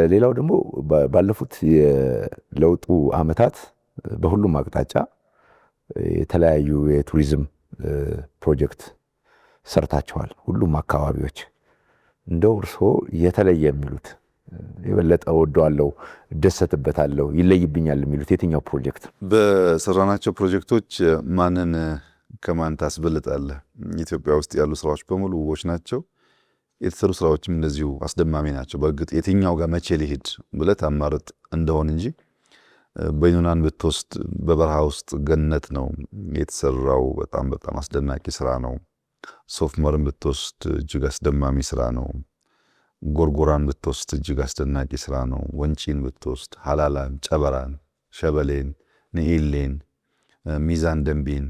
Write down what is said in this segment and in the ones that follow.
ሌላው ደግሞ ባለፉት የለውጡ አመታት በሁሉም አቅጣጫ የተለያዩ የቱሪዝም ፕሮጀክት ሰርታቸዋል። ሁሉም አካባቢዎች እንደው እርስዎ የተለየ የሚሉት የበለጠ ወደዋለሁ፣ እደሰትበታለሁ፣ ይለይብኛል የሚሉት የትኛው ፕሮጀክት? በሰራናቸው ፕሮጀክቶች ማንን ከማን ታስበልጣለህ? ኢትዮጵያ ውስጥ ያሉ ስራዎች በሙሉ ውቦች ናቸው። የተሰሩ ስራዎችም እንደዚሁ አስደማሚ ናቸው። በእርግጥ የትኛው ጋር መቼ ሊሄድ ብለህ ታማርጥ እንደሆን እንጂ በዩናን ብትወስድ በበረሃ ውስጥ ገነት ነው የተሰራው። በጣም በጣም አስደናቂ ስራ ነው። ሶፍመርን ብትወስድ እጅግ አስደማሚ ስራ ነው። ጎርጎራን ብትወስድ እጅግ አስደናቂ ስራ ነው። ወንጪን ብትወስድ፣ ሀላላን፣ ጨበራን፣ ሸበሌን፣ ንኢሌን፣ ሚዛን ደንቢን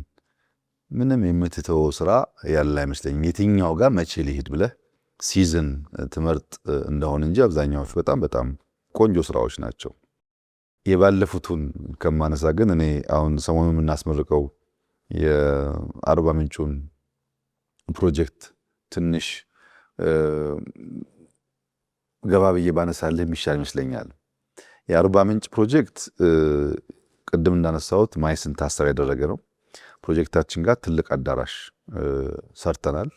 ምንም የምትተው ስራ ያለ አይመስለኝም። የትኛው ጋር መቼ ሊሄድ ብለህ ሲዝን ትመርጥ እንደሆን እንጂ አብዛኛዎቹ በጣም በጣም ቆንጆ ስራዎች ናቸው። የባለፉቱን ከማነሳ ግን እኔ አሁን ሰሞኑን የምናስመርቀው የአርባ ምንጩን ፕሮጀክት ትንሽ ገባ ብዬ ባነሳልህ የሚሻል ይመስለኛል። የአርባ ምንጭ ፕሮጀክት ቅድም እንዳነሳሁት ማይስን ታሳቢ ያደረገ ነው። ፕሮጀክታችን ጋር ትልቅ አዳራሽ ሰርተናል።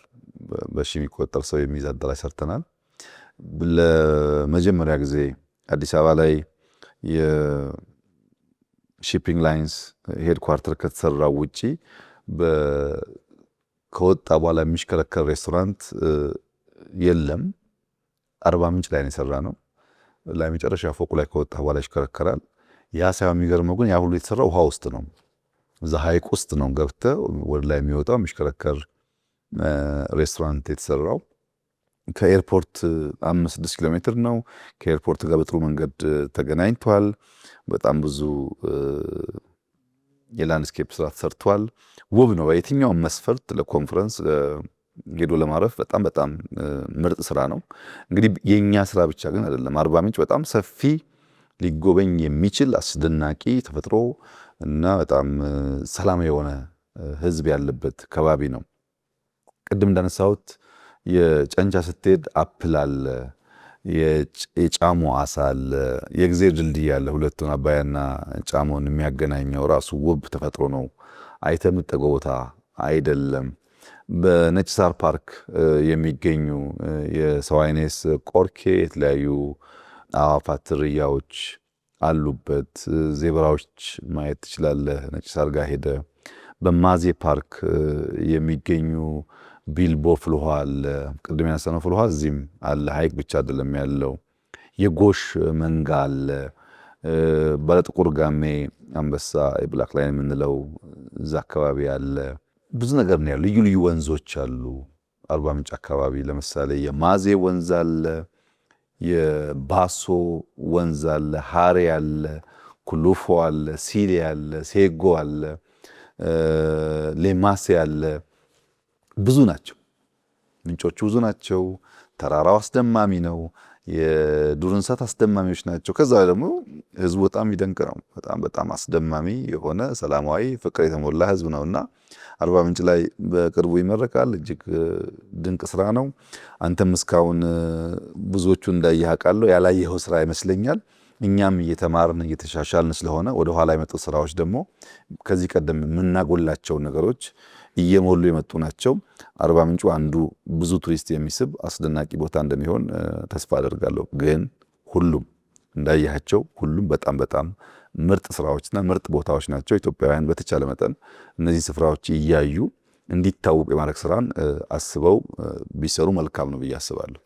በሺ የሚቆጠር ሰው የሚይዝ አዳራሽ ሰርተናል። ለመጀመሪያ ጊዜ አዲስ አበባ ላይ የሺፒንግ ላይንስ ሄድኳርተር ከተሰራው ውጪ ከወጣ በኋላ የሚሽከረከር ሬስቶራንት የለም። አርባ ምንጭ ላይ ነው የሰራ ነው። ላይ መጨረሻ ፎቁ ላይ ከወጣ በኋላ ይሽከረከራል። ያ ሳይሆን የሚገርመው ግን ያ ሁሉ የተሰራው ውሃ ውስጥ ነው። እዛ ሐይቅ ውስጥ ነው ገብተህ ወደ ላይ የሚወጣው የሚሽከረከር ሬስቶራንት የተሰራው። ከኤርፖርት 5-6 ኪሎ ሜትር ነው። ከኤርፖርት ጋር በጥሩ መንገድ ተገናኝቷል። በጣም ብዙ የላንድስኬፕ ስራ ተሰርቷል። ውብ ነው። በየትኛውም መስፈርት ለኮንፈረንስ ሄዶ ለማረፍ በጣም በጣም ምርጥ ስራ ነው። እንግዲህ የኛ ስራ ብቻ ግን አይደለም። አርባ ምንጭ በጣም ሰፊ ሊጎበኝ የሚችል አስደናቂ ተፈጥሮ እና በጣም ሰላም የሆነ ህዝብ ያለበት ከባቢ ነው። ቅድም እንዳነሳሁት የጨንቻ ስትሄድ አፕል አለ፣ የጫሞ አሳ አለ፣ የእግዜር ድልድይ አለ። ሁለቱን አባያና ጫሞን የሚያገናኘው ራሱ ውብ ተፈጥሮ ነው። አይተህ የምትጠገው ቦታ አይደለም። በነጭ ሳር ፓርክ የሚገኙ የሰዋይኔስ ቆርኬ፣ የተለያዩ አዋፋት ዝርያዎች አሉበት። ዜብራዎች ማየት ትችላለህ ነጭ ሳር ጋር ሄደ። በማዜ ፓርክ የሚገኙ ቢልቦ ፍልውሃ አለ። ቅድም ያነሳነው ፍልውሃ እዚህም አለ። ሐይቅ ብቻ አይደለም ያለው። የጎሽ መንጋ አለ። ባለጥቁር ጋሜ አንበሳ የብላክ ላይን የምንለው እዛ አካባቢ አለ። ብዙ ነገር ነው ያለው። ልዩ ልዩ ወንዞች አሉ አርባ ምንጭ አካባቢ። ለምሳሌ የማዜ ወንዝ አለ፣ የባሶ ወንዝ አለ፣ ሃሬ አለ፣ ኩሉፎ አለ፣ ሲሌ አለ፣ ሴጎ አለ፣ ሌማሴ አለ። ብዙ ናቸው ምንጮቹ፣ ብዙ ናቸው። ተራራው አስደማሚ ነው። የዱር እንስሳት አስደማሚዎች ናቸው። ከዛ ደግሞ ህዝቡ በጣም ይደንቅ ነው። በጣም በጣም አስደማሚ የሆነ ሰላማዊ ፍቅር የተሞላ ህዝብ ነውና አርባ ምንጭ ላይ በቅርቡ ይመረቃል። እጅግ ድንቅ ስራ ነው። አንተም እስካሁን ብዙዎቹ እንዳየህ አውቃለሁ። ያላየኸው ስራ ይመስለኛል። እኛም እየተማርን እየተሻሻልን ስለሆነ ወደ ኋላ የመጡ ስራዎች ደግሞ ከዚህ ቀደም የምናጎላቸው ነገሮች እየሞሉ የመጡ ናቸው። አርባ ምንጩ አንዱ ብዙ ቱሪስት የሚስብ አስደናቂ ቦታ እንደሚሆን ተስፋ አደርጋለሁ። ግን ሁሉም እንዳያቸው ሁሉም በጣም በጣም ምርጥ ስራዎችና ምርጥ ቦታዎች ናቸው። ኢትዮጵያውያን በተቻለ መጠን እነዚህ ስፍራዎች እያዩ እንዲታወቁ የማድረግ ስራን አስበው ቢሰሩ መልካም ነው ብዬ አስባለሁ።